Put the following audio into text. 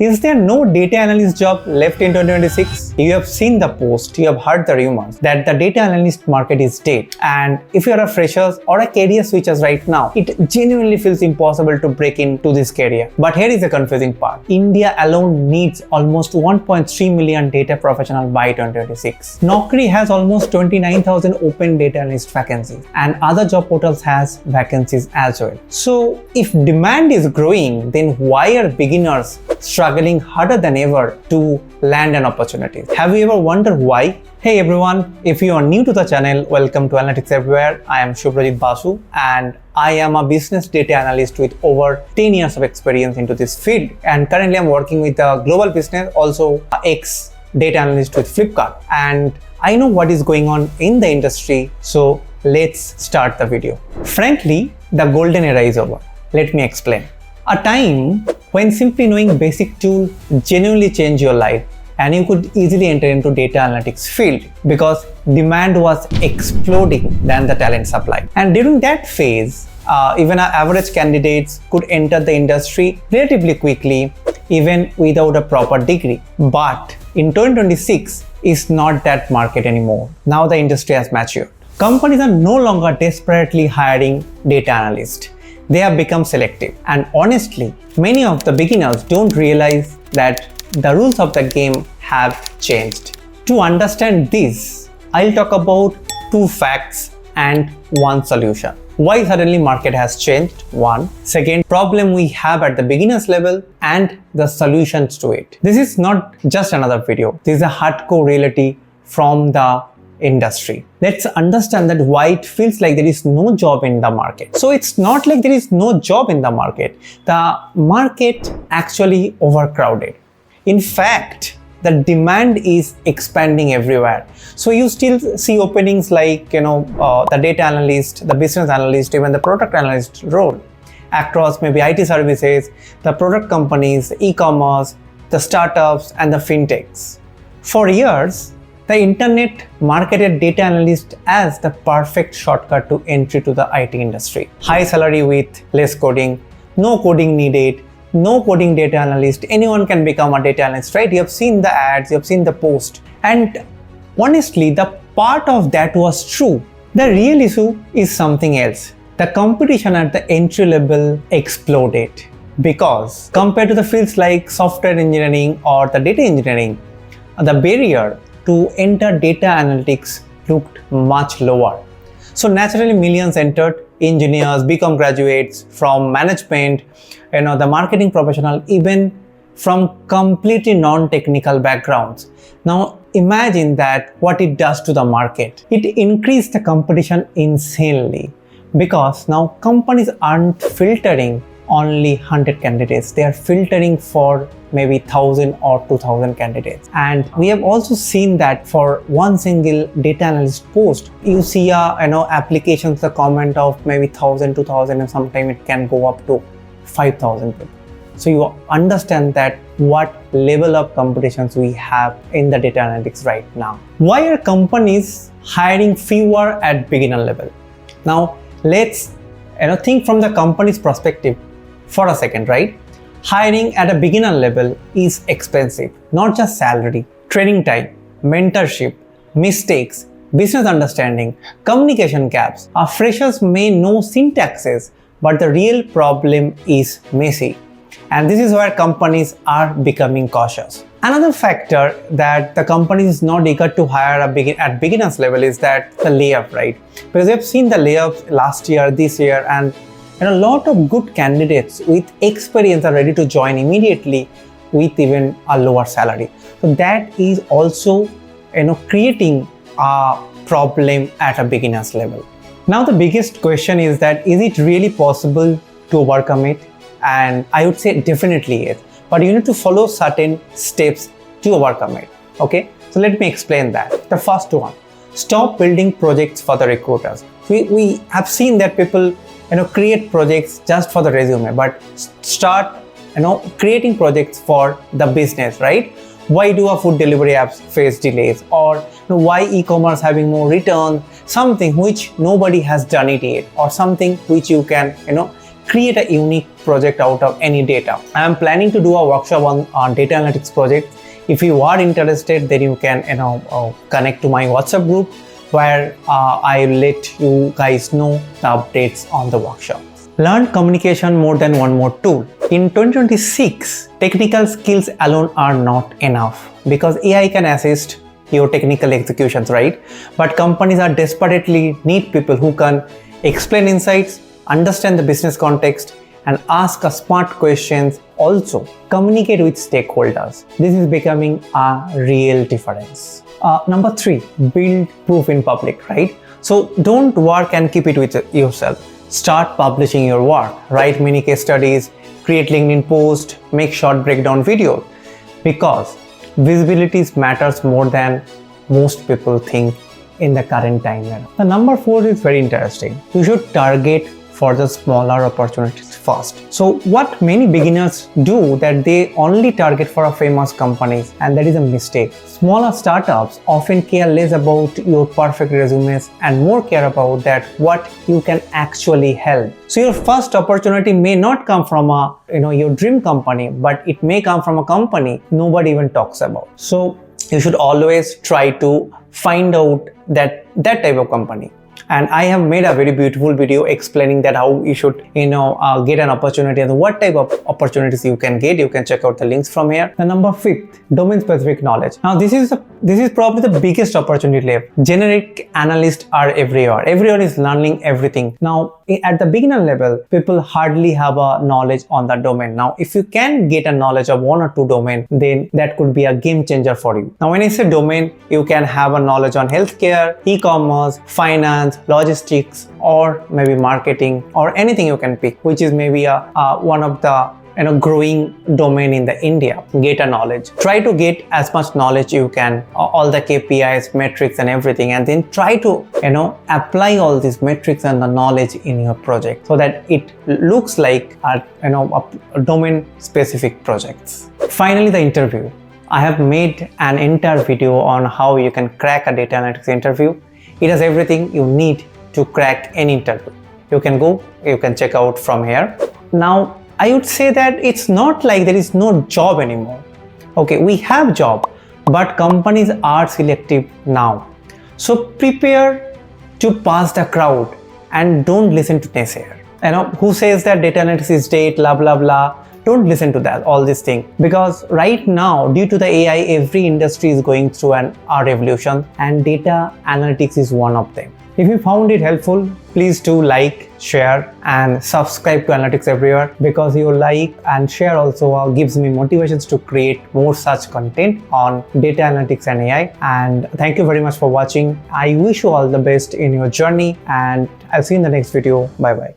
Is there no data analyst job left in 2026? You have seen the post, you have heard the rumors that the data analyst market is dead. And if you are a freshers or a career switchers right now, it genuinely feels impossible to break into this career. But here is the confusing part. India alone needs almost 1.3 million data professionals by 2026. Naukri has almost 29,000 open data analyst vacancies, and other job portals has vacancies as well. So if demand is growing, then why are beginners struggling harder than ever to land an opportunity? Have you ever wondered why? Hey everyone, if you are new to the channel, welcome to Analytics Everywhere. I am Subhrajit Basu and I am a business data analyst with over 10 years of experience into this field. And currently I'm working with a global business, also ex-data analyst with Flipkart. And I know what is going on in the industry, so let's start the video. Frankly, the golden era is over. Let me explain. A time when simply knowing basic tool genuinely changed your life and you could easily enter into data analytics field because demand was exploding than the talent supply. And during that phase, even our average candidates could enter the industry relatively quickly, even without a proper degree. But in 2026, it's not that market anymore. Now the industry has matured. Companies are no longer desperately hiring data analysts. They have become selective, and honestly, many of the beginners don't realize that the rules of the game have changed. To understand this, I'll talk about two facts and one solution. Why suddenly market has changed, one. Second, problem we have at the beginners level and the solutions to it. This is not just another video. This is a hardcore reality from the industry. Let's understand that why it feels like there is no job in the market. So it's not like there is no job in the market. The market actually overcrowded. In fact, the demand is expanding everywhere. So you still see openings like, the data analyst, the business analyst, even the product analyst role across maybe IT services, the product companies, e-commerce, the startups, and the fintechs. For years, the internet marketed data analyst as the perfect shortcut to entry to the IT industry. High salary with less coding, no coding needed, no coding data analyst, anyone can become a data analyst, right? You have seen the ads, you have seen the post. And honestly, the part of that was true. The real issue is something else. The competition at the entry level exploded because compared to the fields like software engineering or the data engineering, the barrier to enter data analytics looked much lower. So naturally millions entered, engineers, BCom graduates from management, the marketing professional, even from completely non-technical backgrounds. Now imagine that what it does to the market. It increased the competition insanely because now companies aren't filtering only 100 candidates. They are filtering for maybe 1,000 or 2,000 candidates. And we have also seen that for one single data analyst post, you see applications, the comment of maybe 1,000, 2,000, and sometimes it can go up to 5,000 people. So you understand that what level of competitions we have in the data analytics right now. Why are companies hiring fewer at beginner level? Now let's think from the company's perspective for a second, right? Hiring at a beginner level is expensive, not just salary, training time, mentorship, mistakes, business understanding, communication gaps. Our freshers may know syntaxes, but the real problem is messy. And this is where companies are becoming cautious. Another factor that the company is not eager to hire at beginners level is that the layoff, right? Because we have seen the layoffs last year, this year, and a lot of good candidates with experience are ready to join immediately with even a lower salary. So that is also creating a problem at a beginner's level. Now the biggest question is that is it really possible to overcome it? And I would say definitely yes, but you need to follow certain steps to overcome it. Okay, so let me explain that. The first one, stop building projects for the recruiters. We have seen that people create projects just for the resume, but start creating projects for the business, right? Why do our food delivery apps face delays, or why e-commerce having more returns, something which nobody has done it yet, or something which you can create a unique project out of any data. I am planning to do a workshop on data analytics project. If you are interested, then you can connect to my WhatsApp group where I will let you guys know the updates on the workshop. Learn communication more than one more tool. In 2026, technical skills alone are not enough because AI can assist your technical executions, right? But companies are desperately need people who can explain insights, understand the business context, and ask smart questions. Also, communicate with stakeholders. This is becoming a real difference. Number 3, build proof in public, right? So don't work and keep it with yourself. Start publishing your work, write mini case studies, create LinkedIn posts, make short breakdown videos, because visibility matters more than most people think in the current time. The number 4 is very interesting. You should target for the smaller opportunities first. So what many beginners do that they only target for a famous companies, and that is a mistake. Smaller startups often care less about your perfect resumes and more care about that what you can actually help. So your first opportunity may not come from your dream company, but it may come from a company nobody even talks about. So you should always try to find out that type of company. And I have made a very beautiful video explaining that how you should get an opportunity and what type of opportunities you can get. You can check out the links from here. The number 5, domain specific knowledge. Now this is probably the biggest opportunity left. Generic analysts are everywhere. Everyone is learning everything. Now at the beginner level, people hardly have a knowledge on the domain. Now if you can get a knowledge of 1 or 2 domain, then that could be a game changer for you. Now when I say domain, you can have a knowledge on healthcare, e-commerce, finance, logistics, or maybe marketing, or anything you can pick, which is maybe one of the growing domain in the India. Get a knowledge. Try to get as much knowledge you can, all the KPIs, metrics, and everything, and then try to apply all these metrics and the knowledge in your project so that it looks like a domain specific projects. Finally, the interview. I have made an entire video on how you can crack a data analytics interview. It has everything you need to crack any interview. You can check out from here. Now, I would say that it's not like there is no job anymore. Okay, we have job, but companies are selective now. So prepare to pass the crowd and don't listen to naysayer. Who says that data analytics is dead, blah, blah, blah. Don't listen to that, all these things, because right now, due to the AI, every industry is going through a revolution, and data analytics is one of them. If you found it helpful, please do like, share, and subscribe to Analytics Everywhere, because your like and share also gives me motivations to create more such content on data analytics and AI. And thank you very much for watching. I wish you all the best in your journey, and I'll see you in the next video. Bye bye.